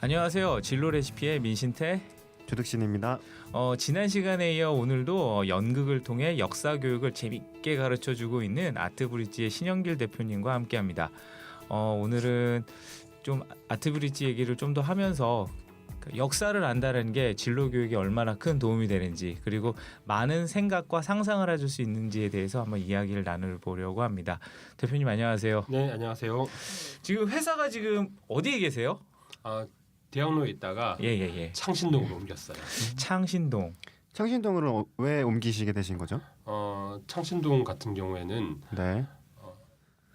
안녕하세요. 진로 레시피의 민신태 조득신입니다. 지난 시간에 이어 오늘도 연극을 통해 역사 교육을 재밌게 가르쳐주고 있는 아트브릿지의 신영길 대표님과 함께합니다. 오늘은 좀 아트브릿지 얘기를 좀 더 하면서 역사를 안다는 게 진로 교육에 얼마나 큰 도움이 되는지, 그리고 많은 생각과 상상을 해줄 수 있는지에 대해서 한번 이야기를 나눠보려고 합니다. 대표님 안녕하세요. 네, 안녕하세요. 지금 회사가 지금 어디에 계세요? 대학로에 있다가 창신동으로 옮겼어요. 창신동. 창신동으로 왜 옮기시게 되신 거죠? 창신동 같은 경우에는 네.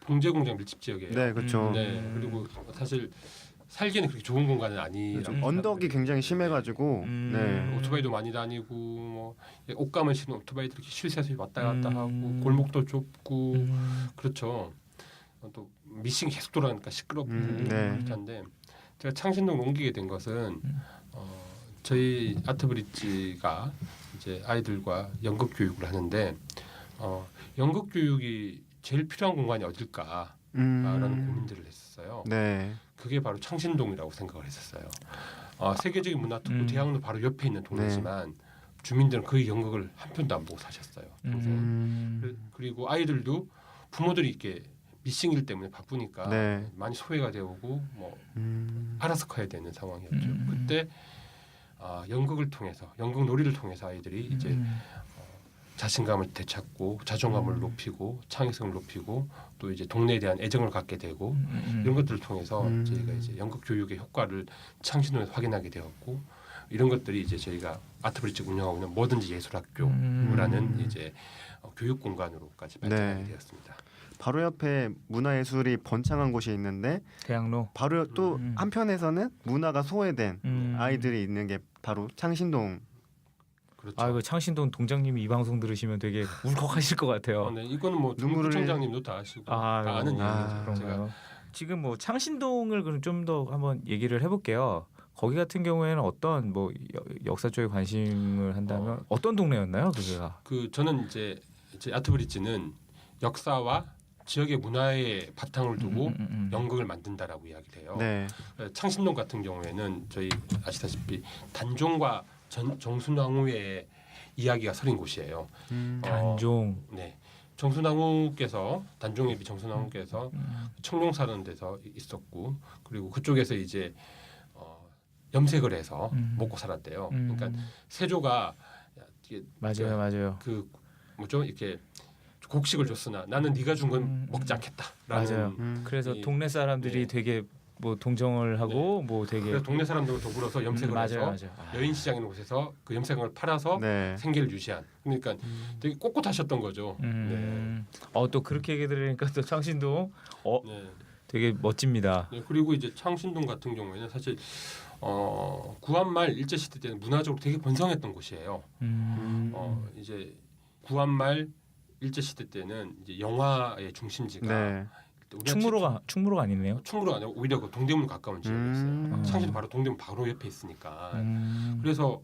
봉제공장 밀집 지역이에요. 네, 그렇죠. 네, 그리고 사실 살기에는 그렇게 좋은 공간은 아니라고. 언덕이 굉장히 심해가지고 네. 오토바이도 많이 다니고 뭐 옷감을 신은 오토바이들이 실세서 왔다 갔다 하고 골목도 좁고 그렇죠. 또 미싱이 계속 돌아가니까 시끄럽고 그렇지 않은데 제가 창신동을 옮기게 된 것은 저희 아트브릿지가 이제 아이들과 연극 교육을 하는데 연극 교육이 제일 필요한 공간이 어딜까라는 고민들을 했었어요. 네. 그게 바로 창신동이라고 생각을 했었어요. 세계적인 문화특구 대학로 바로 옆에 있는 동네지만 주민들은 거의 연극을 한 편도 안 보고 사셨어요. 그리고 아이들도 부모들이 이렇게 미싱일 때문에 바쁘니까 많이 소외가 되고 뭐 알아서 커야 되는 상황이었죠. 그때 연극을 통해서 연극 놀이를 통해서 아이들이 이제 자신감을 되찾고 자존감을 높이고 창의성을 높이고 또 이제 동네에 대한 애정을 갖게 되고 이런 것들을 통해서 저희가 이제 연극 교육의 효과를 창신동에서 확인하게 되었고 이런 것들이 이제 저희가 아트브릿지 운영하고 있는 뭐든지 예술학교라는 이제 교육 공간으로까지 발전하게 되었습니다. 바로 옆에 문화예술이 번창한 곳이 있는데 대학로 바로 또 한편에서는 문화가 소외된 아이들이 있는 게 바로 창신동. 그렇죠. 아이고 창신동 동장님이 이 방송 들으시면 되게 울컥하실 것 같아요. 네, 이거는 뭐 부총장님도 다 아시고 다 아는 얘기죠. 제가 지금 뭐 창신동을 그럼 좀 더 한번 얘기를 해볼게요. 거기 같은 경우에는 어떤 뭐 역사 쪽에 관심을 한다면 어떤 동네였나요, 그게가? 저는 이제 아트브릿지는 역사와 지역의 문화에 바탕을 두고 연극을 만든다라고 이야기를 해요. 네. 창신동 같은 경우에는 저희 아시다시피 단종과 정순왕후의 이야기가 서린 곳이에요. 단종. 네. 정순왕후께서 단종애비 정순왕후께서 청룡사라는 데서 있었고 그리고 그쪽에서 이제 염색을 해서 먹고 살았대요. 그러니까 세조가 맞아요. 그 뭐죠 이렇게 곡식을 줬으나 나는 네가 준 건 먹지 않겠다라는. 그래서 동네 사람들이 되게 뭐 동정을 하고 뭐 되게 그래서 동네 사람들과 더불어서 염색을 해서 여인시장 있는 곳에서 그 염색을 팔아서 생계를 유지한. 그러니까 되게 꼿꼿하셨던 거죠. 또 그렇게 얘기 들으니까 또 창신동 되게 멋집니다. 네, 그리고 이제 창신동 같은 경우에는 사실 구한말 일제 시대 때는 문화적으로 되게 번성했던 곳이에요. 이제 구한말 일제 시대 때는 이제 영화의 중심지가 충무로가 아니네요. 충무로가 아니고 오히려 그 동대문 가까운 지역이었어요. 창신도 바로 동대문 바로 옆에 있으니까. 그래서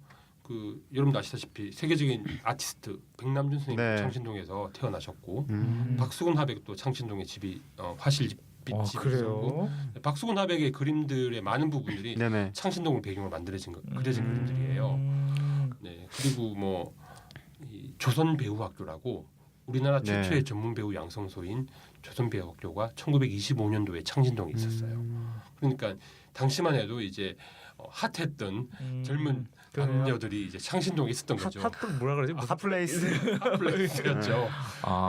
여러분도 아시다시피 세계적인 아티스트 백남준 선생님 창신동에서 태어나셨고 박수근 하백도 창신동에 집이 화실집이 있었고 박수근 하백의 그림들의 많은 부분들이 창신동을 배경으로 그려진 그림들이에요. 네, 그리고 뭐 조선배우학교라고 우리나라 최초의 전문 배우 양성소인 조선배우학교가 1925년도에 창신동에 있었어요. 그러니까 당시만 해도 이제 핫했던 젊은 남녀들이 이제 창신동에 있었던 거죠. 핫도 뭐라 그러지? 핫플레이스였죠.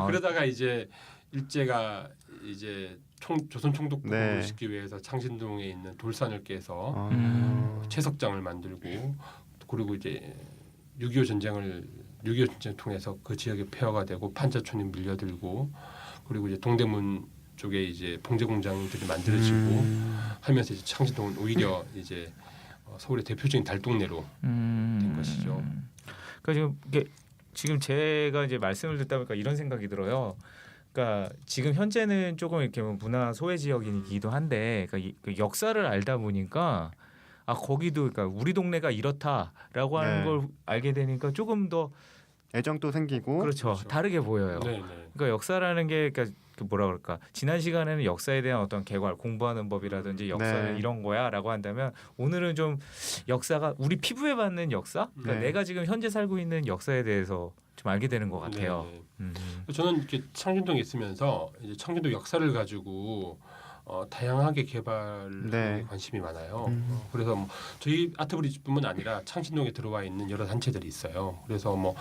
그러다가 이제 일제가 이제 조선 총독부를 시키기 위해서 창신동에 있는 돌산을 깨서 채석장을 만들고 그리고 이제 6.25 전쟁을 통해서 그 지역에 폐허가 되고 판자촌이 밀려들고 그리고 이제 동대문 쪽에 이제 봉제 공장들이 만들어지고 하면서 이제 창신동은 오히려 이제 서울의 대표적인 달동네로 된 것이죠. 그러니까 지금 제가 이제 말씀을 듣다 보니까 이런 생각이 들어요. 그러니까 지금 현재는 조금 이렇게 문화 소외 지역이기도 한데 그러니까 그 역사를 알다 보니까 거기도 그러니까 우리 동네가 이렇다라고 하는 걸 알게 되니까 조금 더 애정도 생기고 그렇죠. 다르게 보여요. 그러니까 역사라는 게 그러니까 그 뭐라 그럴까 지난 시간에는 역사에 대한 어떤 개괄 공부하는 법이라든지 역사는 네. 이런 거야라고 한다면 오늘은 좀 역사가 우리 피부에 받는 역사 그러니까 네. 내가 지금 현재 살고 있는 역사에 대해서 좀 알게 되는 것 같아요. 네. 저는 이렇게 창신동에 있으면서 이제 창신동 역사를 가지고 다양하게 개발에 네. 관심이 많아요. 그래서 뭐 저희 아트브리지뿐만 아니라 창신동에 들어와 있는 여러 단체들이 있어요. 그래서 뭐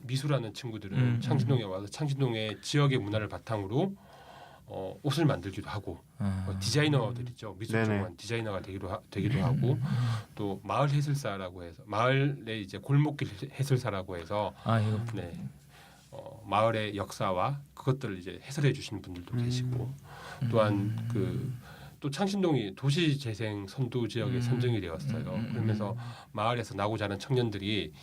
미술하는 친구들은 창신동에 와서 창신동의 지역의 문화를 바탕으로 옷을 만들기도 하고 디자이너들이죠. 미술 전문 디자이너가 되기도 하고 또 마을 해설사라고 해서 마을의 이제 골목길 해설사라고 해서 이거 네. 마을의 역사와 그것들을 이제 해설해 주시는 분들도 계시고 또한 또 창신동이 도시재생 선도 지역에 선정이 되었어요. 그러면서 마을에서 나고 자란 청년들이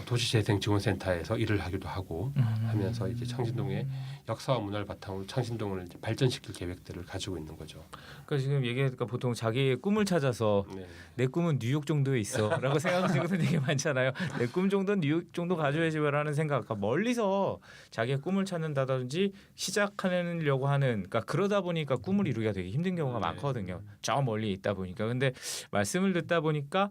도시재생 지원센터에서 일을 하기도 하고 하면서 이제 창신동의 역사와 문화를 바탕으로 창신동을 이제 발전시킬 계획들을 가지고 있는 거죠. 그러니까 지금 얘기하니까 보통 자기의 꿈을 찾아서 네. 내 꿈은 뉴욕 정도에 있어라고 생각하시는 분들 되게 많잖아요. 내 꿈 정도는 뉴욕 정도 가져야지라는 생각. 그러니까 멀리서 자기의 꿈을 찾는다든지 시작하려고 하는. 그러니까 그러다 보니까 꿈을 이루기가 되게 힘든 경우가 많거든요. 저 멀리 있다 보니까. 근데 말씀을 듣다 보니까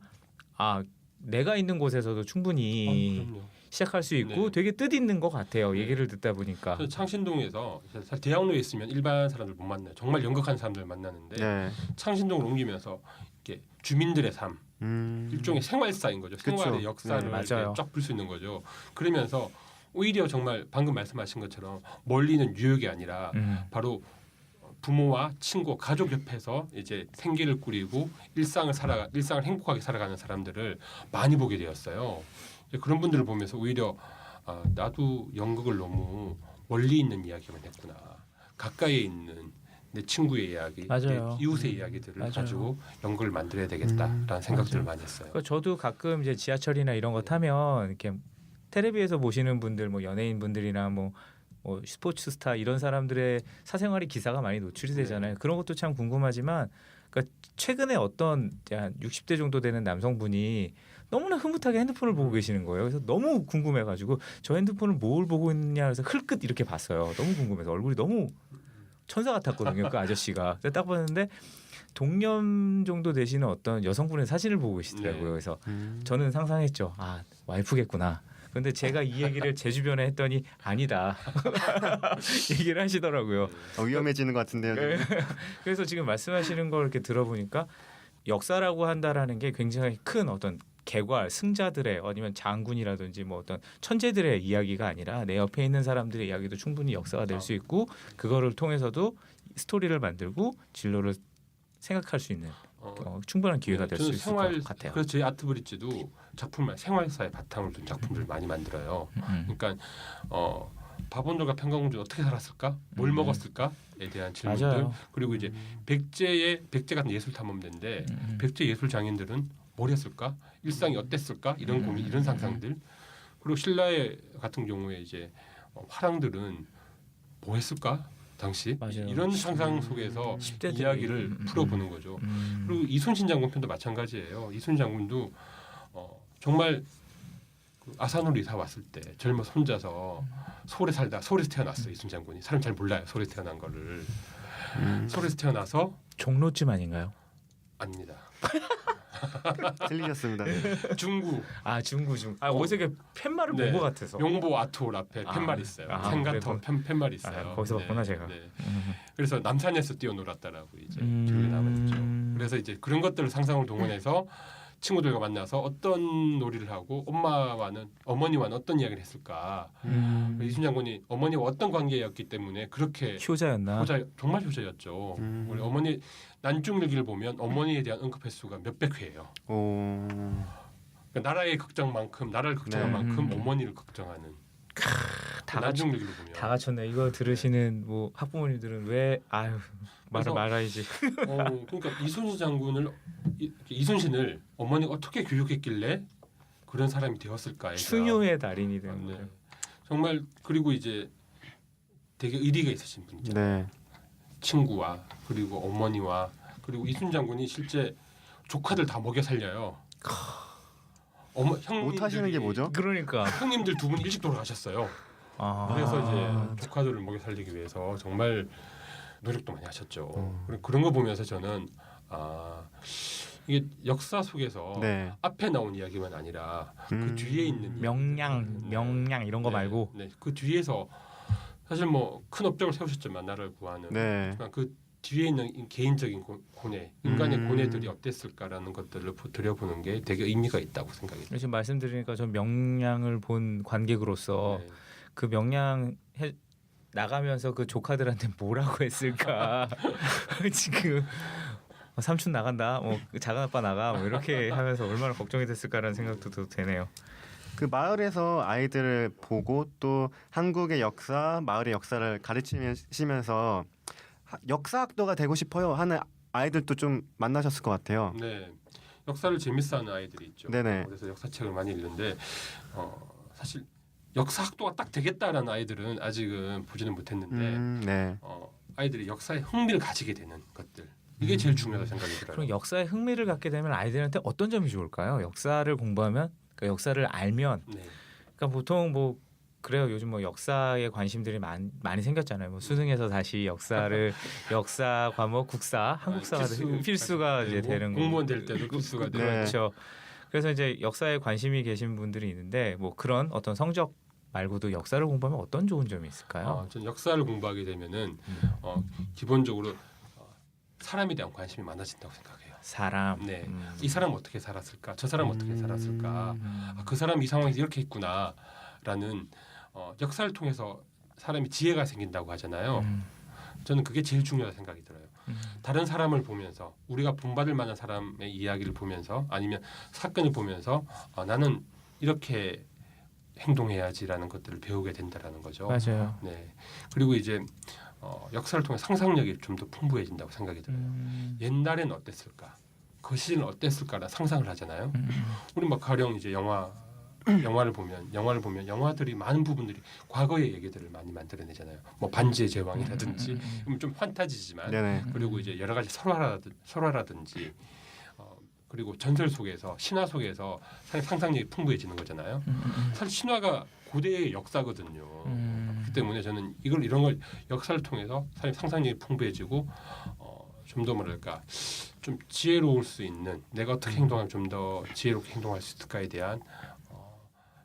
내가 있는 곳에서도 충분히 그럼요. 시작할 수 있고 되게 뜻있는 것 같아요. 얘기를 듣다 보니까. 창신동에서 사실 대학로에 있으면 일반 사람들 못 만나요. 정말 연극한 사람들 만나는데 네. 창신동을 옮기면서 이렇게 주민들의 삶, 일종의 생활사인 거죠. 생활의 그쵸. 역사를 맞아요. 쫙 볼 수 있는 거죠. 그러면서 오히려 정말 방금 말씀하신 것처럼 멀리는 뉴욕이 아니라 바로 부모와 친구, 가족 옆에서 이제 생계를 꾸리고 일상을 행복하게 살아가는 사람들을 많이 보게 되었어요. 그런 분들을 보면서 오히려 나도 연극을 너무 멀리 있는 이야기만 했구나. 가까이에 있는 내 친구의 이야기, 맞아요. 내 이웃의 이야기들을 맞아요. 가지고 연극을 만들어야 되겠다라는 생각들을 많이 했어요. 그러니까 저도 가끔 이제 지하철이나 이런 거 타면 이렇게 텔레비에서 보시는 분들, 뭐 연예인 분들이나 뭐 스포츠 스타 이런 사람들의 사생활이 기사가 많이 노출이 되잖아요. 그런 것도 참 궁금하지만, 그러니까 최근에 어떤 한 60대 정도 되는 남성분이 너무나 흐뭇하게 핸드폰을 보고 계시는 거예요. 그래서 너무 궁금해가지고 저 핸드폰을 뭘 보고 있느냐 해서 흘끗 이렇게 봤어요. 너무 궁금해서 얼굴이 너무 천사 같았거든요. 그 아저씨가. 그래서 딱 봤는데 동년 정도 되시는 어떤 여성분의 사진을 보고 계시더라고요. 그래서 저는 상상했죠. 와이프겠구나. 근데 제가 이 얘기를 제 주변에 했더니 아니다 얘기를 하시더라고요. 위험해지는 것 같은데요. 네. 그래서 지금 말씀하시는 걸 이렇게 들어보니까 역사라고 한다라는 게 굉장히 큰 어떤 개괄 승자들의 아니면 장군이라든지 뭐 어떤 천재들의 이야기가 아니라 내 옆에 있는 사람들의 이야기도 충분히 역사가 될 수 있고 그거를 통해서도 스토리를 만들고 진로를 생각할 수 있는 충분한 기회가 될 수 있을 것 같아요. 그래서 저희 아트브릿지도 작품을 생활사의 바탕으로 둔 작품들을 많이 만들어요. 그러니까 바본들과 평강공주는 어떻게 살았을까, 뭘 먹었을까에 대한 질문들. 맞아요. 그리고 이제 백제 같은 예술 탐험대인데 백제 예술 장인들은 뭘 했을까, 일상이 어땠을까 이런 고민, 이런 상상들. 그리고 신라의 같은 경우에 이제 화랑들은 뭐 했을까? 당시 맞아요. 이런 상상 속에서 10대들이 이야기를 풀어보는 거죠. 그리고 이순신 장군 편도 마찬가지예요. 이순신 장군도 정말 그 아산으로 이사 왔을 때 젊어서 혼자서 서울에서 태어났어요. 이순신 장군이 사람 잘 몰라요. 서울에 태어난 거를. 서울에서 태어나서 종로쯤 아닌가요? 아닙니다. 틀리셨습니다. 중구. 중구. 어디서 이렇게 팻말을 본 것 같아서. 용보 아트홀 앞에 팻말이 있어요. 생가터 팻말이 있어요. 거기서 봤구나 제가. 네. 그래서 남산에서 뛰어놀았다라고 이제 기록에 남았죠. 그래서 이제 그런 것들을 상상을 동원해서 친구들과 만나서 어떤 놀이를 하고 어머니와는 어떤 이야기를 했을까. 이순신 장군이 어머니와 어떤 관계였기 때문에 그렇게 효자였나? 정말 효자였죠. 우리 어머니 난중일기를 보면 어머니에 대한 언급 횟수가 몇백 회예요. 그러니까 나라를 걱정한 만큼 어머니를 걱정하는. 난중일기를 보면 다 갖췄네. 이거 들으시는 뭐 학부모님들은 왜 말아야지. 그러니까 이순신을 어머니가 어떻게 교육했길래 그런 사람이 되었을까? 충효의 달인이 되는 거예요. 정말. 그리고 이제 되게 의리가 있으신 분이죠. 네. 친구와 그리고 어머니와 그리고 이순신 장군이 실제 조카들 다 먹여 살려요. 못 하시는 게 뭐죠? 그러니까 형님들 두 분 일찍 돌아가셨어요. 그래서 이제 조카들을 먹여 살리기 위해서 정말 노력도 많이 하셨죠. 그리고 그런 거 보면서 저는 이게 역사 속에서 네. 앞에 나온 이야기만 아니라 그 뒤에 있는 명량 이런 거 말고 그 뒤에서 사실 뭐 큰 업적을 세우셨지만 나라를 구하는 네. 그 뒤에 있는 개인적인 고뇌, 인간의 고뇌들이 어땠을까라는 것들을 들여보는 게 되게 의미가 있다고 생각이 들어요. 지금 말씀드리니까 전 명량을 본 관객으로서 네. 그 명량 나가면서 그 조카들한테 뭐라고 했을까 지금 삼촌 나간다, 작은 아빠 나가, 이렇게 하면서 얼마나 걱정이 됐을까라는 생각도 또 되네요. 그 마을에서 아이들을 보고 또 한국의 역사, 마을의 역사를 가르치시면서 역사학도가 되고 싶어요 하는 아이들도 좀 만나셨을 것 같아요. 네, 역사를 재밌어하는 아이들이 있죠. 네네. 그래서 역사책을 많이 읽는데 사실 역사학도가 딱 되겠다라는 아이들은 아직은 보지는 못했는데 네. 아이들이 역사에 흥미를 가지게 되는 것들 이게 제일 중요하다고 생각이 들어요. 그럼 역사에 흥미를 갖게 되면 아이들한테 어떤 점이 좋을까요? 역사를 공부하면, 그러니까 역사를 알면, 네. 그러니까 보통 뭐 그래요. 요즘 뭐 역사에 관심들이 많이 생겼잖아요. 뭐 수능에서 다시 역사 과목 국사, 한국사가 필수가 이제 되는 거. 공무원 될 때도 필수가 되고. 그렇죠. 그래서 이제 역사에 관심이 계신 분들이 있는데 뭐 그런 어떤 성적 말고도 역사를 공부하면 어떤 좋은 점이 있을까요? 저는 역사를 공부하게 되면은 기본적으로 사람에 대한 관심이 많아진다고 생각해요. 사람. 네. 이 사람 어떻게 살았을까? 저 사람 어떻게 살았을까? 그 사람 이 상황에서 이렇게 있구나라는 역사를 통해서 사람이 지혜가 생긴다고 하잖아요. 저는 그게 제일 중요하다고 생각이 들어요. 다른 사람을 보면서 우리가 본받을 만한 사람의 이야기를 보면서 아니면 사건을 보면서 나는 이렇게 행동해야지라는 것들을 배우게 된다라는 거죠. 맞아요. 네. 그리고 이제 역사를 통해 상상력이 좀 더 풍부해진다고 생각이 들어요. 옛날엔 어땠을까? 그 시대는 어땠을까라는 상상을 하잖아요. 우리 막 가령 이제 영화를 보면 영화들이 많은 부분들이 과거의 얘기들을 많이 만들어내잖아요. 뭐 반지의 제왕이라든지 좀 판타지지만 네네. 그리고 이제 여러 가지 설화라든지 그리고 전설 속에서 신화 속에서 상상력이 풍부해지는 거잖아요. 사실 신화가 고대의 역사거든요. 그렇기 때문에 저는 이런 걸 역사를 통해서 사실 상상력이 풍부해지고 좀 더 뭐랄까 좀 지혜로울 수 있는 내가 어떻게 행동하면 좀 더 지혜롭게 행동할 수 있을까에 대한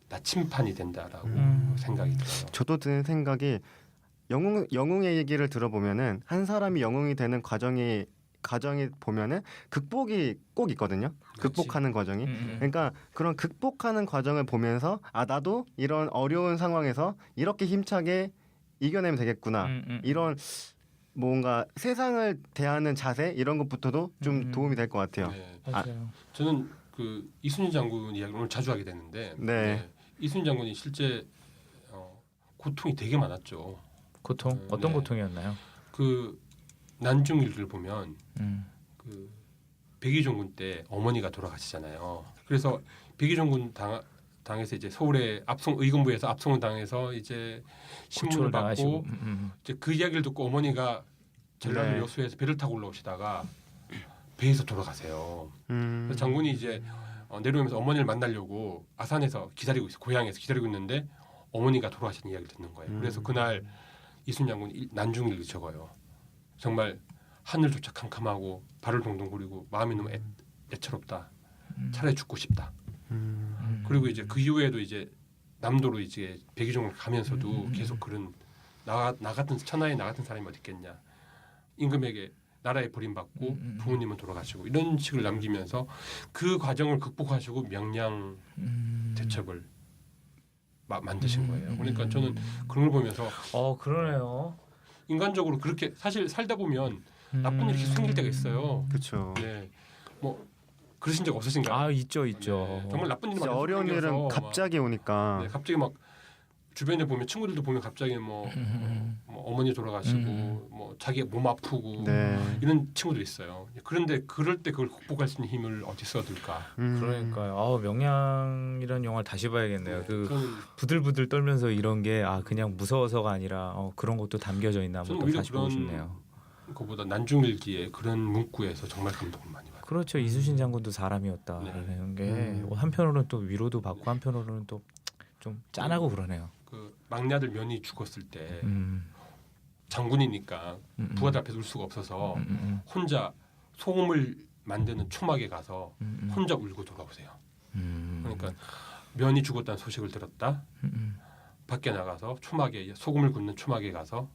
나침판이 된다라고 생각이 들어요. 저도 드는 생각이 영웅의 얘기를 들어보면은 한 사람이 영웅이 되는 과정이 보면은 극복이 꼭 있거든요. 극복하는 과정이. 그러니까 그런 극복하는 과정을 보면서 나도 이런 어려운 상황에서 이렇게 힘차게 이겨내면 되겠구나. 이런 뭔가 세상을 대하는 자세 이런 것부터도 좀 도움이 될 것 같아요. 네. 맞아요. 저는 그 이순신 장군 이야기를 오늘 자주 하게 되는데 이순신 장군이 실제 고통이 되게 많았죠. 고통? 어떤 고통이었나요? 그 난중일기를 보면 그 백의종군 때 어머니가 돌아가시잖아요. 그래서 백의종군 당에서 이제 서울의 의금부에서 압송을 당해서 이제 신문을 받고 이제 그 이야기를 듣고 어머니가 전라도 여수에서 배를 타고 올라오시다가 배에서 돌아가세요. 그래서 장군이 이제 내려오면서 어머니를 만나려고 아산에서 기다리고 있어, 고향에서 기다리고 있는데 어머니가 돌아가신 이야기를 듣는 거예요. 그래서 그날 이순 장군이 난중일기 적어요. 정말 하늘조차 캄캄하고 발을 동동 구르고 마음이 너무 애처롭다. 차라리 죽고 싶다. 그리고 이제 그 이후에도 이제 남도로 이제 백의종을 가면서도 계속 그런 나 같은 천하에 나 같은 사람이 어디 있겠냐. 임금에게 나라에 버림받고 부모님은 돌아가시고 이런 식을 남기면서 그 과정을 극복하시고 명량 대첩을 만드신 거예요. 그러니까 저는 그런 걸 보면서 그러네요. 인간적으로 그렇게 사실 살다 보면 나쁜 일이 계속 생길 때가 있어요. 그렇죠. 네, 뭐 그러신 적 없으신가요? 있죠. 네, 정말 나쁜 일이 많이 어려운 일은 갑자기 오니까. 네, 갑자기 막 주변에 보면 친구들도 보면 갑자기 뭐 어머니 돌아가시고 뭐 자기 몸 아프고 이런 친구들 있어요. 그런데 그럴 때 그걸 극복할 수 있는 힘을 어디서 얻을까? 그러니까요. 명량이라는 영화를 다시 봐야겠네요. 그 부들부들 떨면서 이런 게 그냥 무서워서가 아니라 그런 것도 담겨져 있나 한번 다시 보고 싶네요. 그보다 난중일기의 그런 문구에서 정말 감동을 많이 받아요. 그렇죠. 이순신 장군도 사람이었다라는 게 한편으로는 또 위로도 받고 한편으로는 또 좀 짠하고 그러네요. 그 막내 아들 면이 죽었을 때 음. 장군이니까 부하들 앞에 울 수가 없어서 혼자 소금을 만드는 초막에 가서 혼자 울고 돌아오세요. 그러니까 면이 죽었다는 소식을 들었다. 밖에 나가서 초막에 소금을 굽는 초막에 가서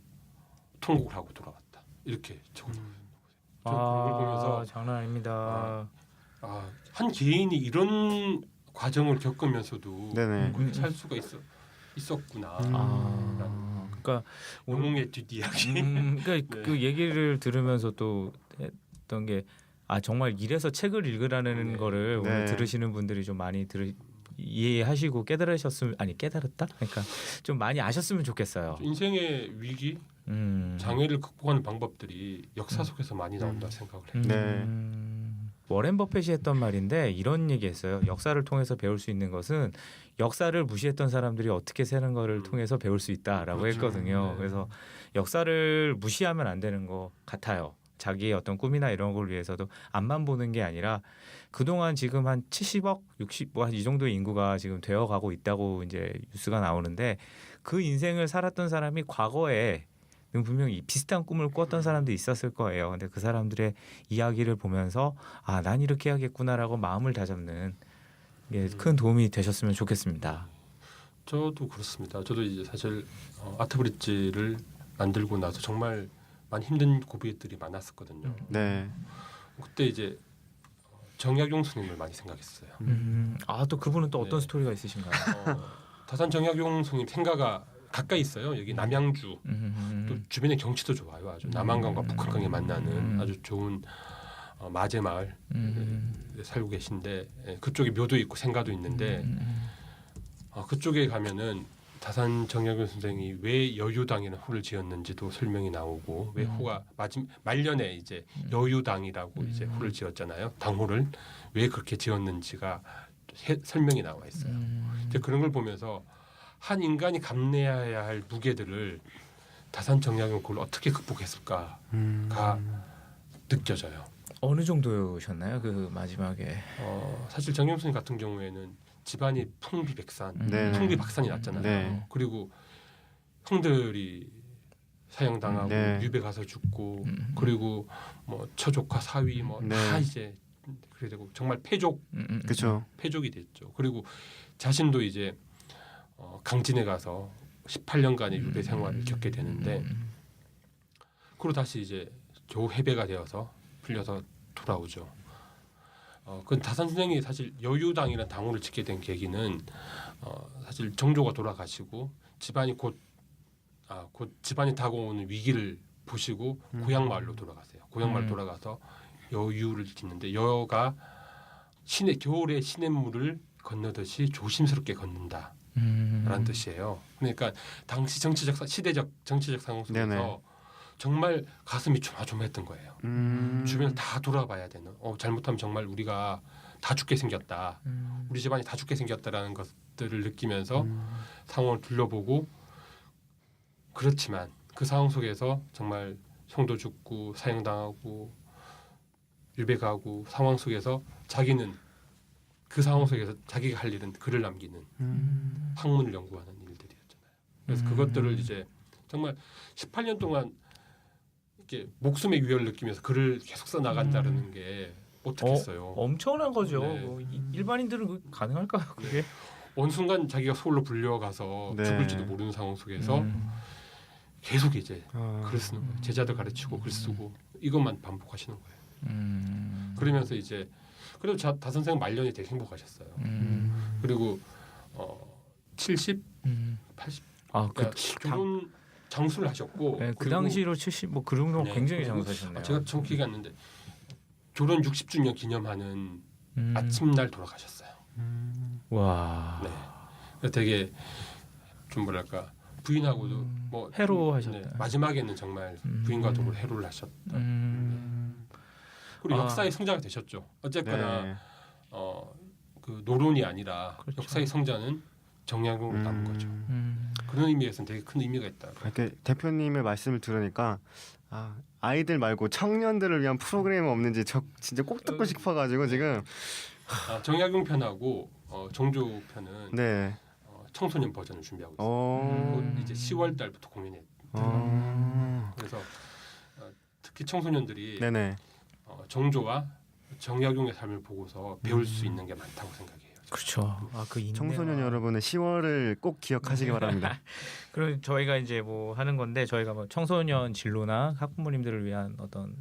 통곡을 하고 돌아왔다. 이렇게 적어요. 저 그걸 보면서 장난 아닙니다. 한 개인이 이런 과정을 겪으면서도 네네. 그렇게 살 수가 있었구나. 그러니까 영웅의 뒷이야기. 그러니까 네. 그 얘기를 들으면서 또 했던 게 정말 이래서 책을 읽으라는 네. 거를 네. 오늘 들으시는 분들이 좀 많이 이해하시고 깨달으셨으면 깨달았다? 그러니까 좀 많이 아셨으면 좋겠어요. 인생의 위기, 장애를 극복하는 방법들이 역사 속에서 많이 나온다 생각을 해요. 네. 워렌 버핏이 했던 말인데 이런 얘기했어요. 역사를 통해서 배울 수 있는 것은 역사를 무시했던 사람들이 어떻게 사는 거를 통해서 배울 수 있다라고 그렇죠. 했거든요. 네. 그래서 역사를 무시하면 안 되는 것 같아요. 자기의 어떤 꿈이나 이런 걸 위해서도 앞만 보는 게 아니라 그동안 지금 한 70억, 60, 이 정도의 인구가 지금 되어가고 있다고 이제 뉴스가 나오는데 그 인생을 살았던 사람이 과거에 분명히 비슷한 꿈을 꿨던 사람도 있었을 거예요. 근데 그 사람들의 이야기를 보면서 난 이렇게 해야겠구나라고 마음을 다잡는 게 큰 도움이 되셨으면 좋겠습니다. 저도 그렇습니다. 저도 이제 사실 아트브릿지를 만들고 나서 정말 많이 힘든 고비들이 많았었거든요. 네. 그때 이제 정약용 스님을 많이 생각했어요. 또 그분은 또 어떤 네. 스토리가 있으신가요? 다산 정약용 스님 생가가 가까이 있어요. 여기 남양주. 또 주변의 경치도 좋아요. 아주 남한강과 북한강에 만나는 아주 좋은 마제 마을 살고 계신데 그쪽에 묘도 있고 생가도 있는데 그쪽에 가면은 다산 정약용 선생이 왜 여유당이라는 호를 지었는지도 설명이 나오고 왜 호가 말년에 이제 여유당이라고 이제 호를 지었잖아요. 당호를 왜 그렇게 지었는지가 설명이 나와 있어요. 이제 그런 걸 보면서 한 인간이 감내해야 할 무게들을 다산 정약용 그걸 어떻게 극복했을까가 느껴져요. 어느 정도셨나요? 그 마지막에 사실 정약용 선생 같은 경우에는 집안이 풍비백산, 네. 풍비박산이 났잖아요. 네. 그리고 형들이 사형당하고 네. 유배 가서 죽고 그리고 뭐 처조카 사위 뭐 다 네. 이제 그래 되고 정말 그렇죠. 패족이 됐죠. 그리고 자신도 이제 강진에 가서 18년간의 유배 생활을 겪게 되는데 그리고 다시 이제 겨우 해배가 되어서 풀려서 돌아오죠. 그 다산 선생이 사실 여유당이라는 당호를 짓게 된 계기는 사실 정조가 돌아가시고 집안이 곧 집안이 다가오는 위기를 보시고 고향 마을로 돌아가세요. 고향 마을 돌아가서 여유를 짓는데 여가 겨울에 시냇물을 건너듯이 조심스럽게 걷는다라는 뜻이에요. 그러니까 당시 시대적 정치적 상황 속에서 네네. 정말 가슴이 조마조마했던 거예요. 주변을 다 돌아봐야 되는. 잘못하면 정말 우리가 다 죽게 생겼다. 우리 집안이 다 죽게 생겼다라는 것들을 느끼면서 상황을 둘러보고 그렇지만 그 상황 속에서 정말 형도 죽고 사형당하고 유배 가고 상황 속에서 자기는 그 상황 속에서 자기가 할 일은 글을 남기는 학문을 연구하는 일들이었잖아요. 그래서 그것들을 이제 정말 18년 동안 이렇게 목숨의 위협을 느끼면서 글을 계속 써 나간다는 게 어떻겠어요. 엄청난 거죠. 네. 뭐 일반인들은 그게 가능할까요? 그게? 어느 순간 자기가 서울로 불려가서 네. 죽을지도 모르는 상황 속에서 계속 이제 글 쓰는 거예요. 제자들 가르치고 글 쓰고 이것만 반복하시는 거예요. 그러면서 이제 그래도 다 선생 말년이 되게 행복하셨어요. 그리고 70, 80 그러니까 결혼 장수를 하셨고 네, 그 그리고 당시로 70 뭐 그 정도 네, 굉장히 그리고 장사하셨네요. 제가 정확히 갔는데 결혼 60주년 기념하는 아침날 돌아가셨어요. 와. 네. 그래서 되게 좀 뭐랄까 부인하고도 뭐 해로하셨다. 네, 마지막에는 정말 부인과도 해로를 하셨다. 그리고 역사의 성자가 되셨죠. 어쨌거나 네. 그 노론이 아니라 그렇죠. 역사의 성자는 정약용으로 남은 거죠. 그런 의미에서는 되게 큰 의미가 있다. 이렇게 대표님의 말씀을 들으니까 아이들 말고 청년들을 위한 프로그램 없는지 진짜 꼭 듣고 싶어가지고 지금 정약용 편하고 정조 편은 네. 청소년 버전을 준비하고 있어요. 곧 이제 10월 달부터 공연이 그래서 특히 청소년들이 네네. 정조와 정약용의 삶을 보고서 배울 수 있는 게 많다고 생각해요. 그렇죠. 그 인내와. 청소년 여러분의 10월을 꼭 기억하시기 바랍니다. 그럼 저희가 이제 뭐 하는 건데 저희가 뭐 청소년 진로나 학부모님들을 위한 어떤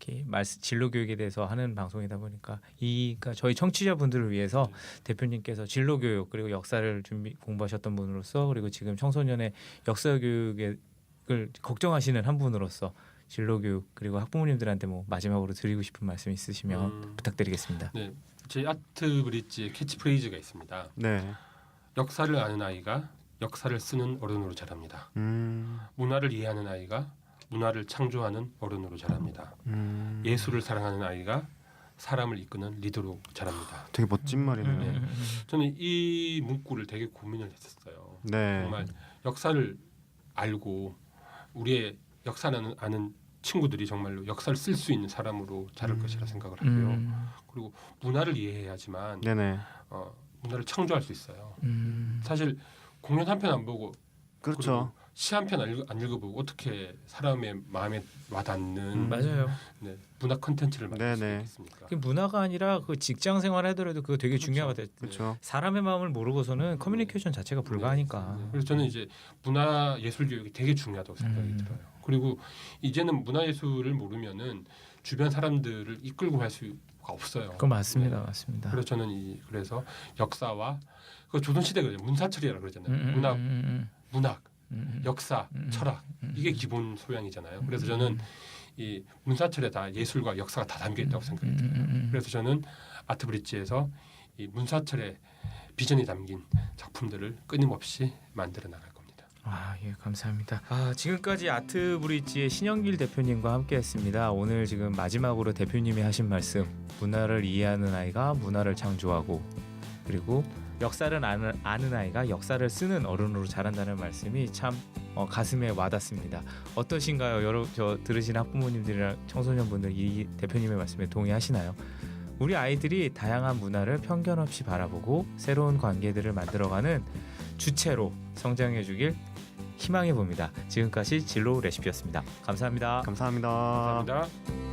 이렇게 진로 교육에 대해서 하는 방송이다 보니까 그러니까 저희 청취자분들을 위해서 대표님께서 진로 교육 그리고 역사를 공부하셨던 분으로서 그리고 지금 청소년의 역사 교육을 걱정하시는 한 분으로서 진로 교육 그리고 학부모님들한테 뭐 마지막으로 드리고 싶은 말씀 있으시면 부탁드리겠습니다. 네, 제 아트 브릿지의 캐치프레이즈가 있습니다. 네. 역사를 아는 아이가 역사를 쓰는 어른으로 자랍니다. 문화를 이해하는 아이가 문화를 창조하는 어른으로 자랍니다. 예술을 사랑하는 아이가 사람을 이끄는 리더로 자랍니다. 되게 멋진 말이네요. 네. 저는 이 문구를 되게 고민을 했었어요. 네. 정말 역사를 알고 우리의 역사를 아는 친구들이 정말로 역사를 쓸 수 있는 사람으로 자랄 것이라 생각을 하고요. 그리고 문화를 이해해야지만 네네. 문화를 창조할 수 있어요. 사실 공연 한 편 안 보고 그렇죠. 시 한 편 안 읽어보고 어떻게 사람의 마음에 와닿는 맞아요. 네, 문화 콘텐츠를 만들 수 네네. 있겠습니까? 그 문화가 아니라 그 직장 생활 하더라도 그거 되게 중요하거든요. 그렇죠. 사람의 마음을 모르고서는 커뮤니케이션 자체가 불가하니까. 네. 그래서 저는 이제 문화 예술 교육이 되게 중요하다고 생각이 들어요. 그리고 이제는 문화 예술을 모르면은 주변 사람들을 이끌고 갈 수가 없어요. 그거 맞습니다, 네. 맞습니다. 그래서 저는 그래서 역사와 그 조선 시대가 문사철이라 그러잖아요. 문학, 역사, 철학 이게 기본 소양이잖아요. 그래서 저는 이 문사철에 다 예술과 역사가 다 담겨 있다고 생각이 들어요. 그래서 저는 아트 브릿지에서 이 문사철의 비전이 담긴 작품들을 끊임없이 만들어 나갈 겁니다. 예, 감사합니다. 지금까지 아트 브릿지의 신영길 대표님과 함께했습니다. 오늘 지금 마지막으로 대표님이 하신 말씀, 문화를 이해하는 아이가 문화를 창조하고 그리고 역사를 아는 아이가 역사를 쓰는 어른으로 자란다는 말씀이 참 가슴에 와닿습니다. 어떠신가요? 저 들으신 학부모님들이나 청소년분들 이 대표님의 말씀에 동의하시나요? 우리 아이들이 다양한 문화를 편견 없이 바라보고 새로운 관계들을 만들어가는 주체로 성장해 주길 희망해 봅니다. 지금까지 진로 레시피였습니다. 감사합니다. 감사합니다. 감사합니다.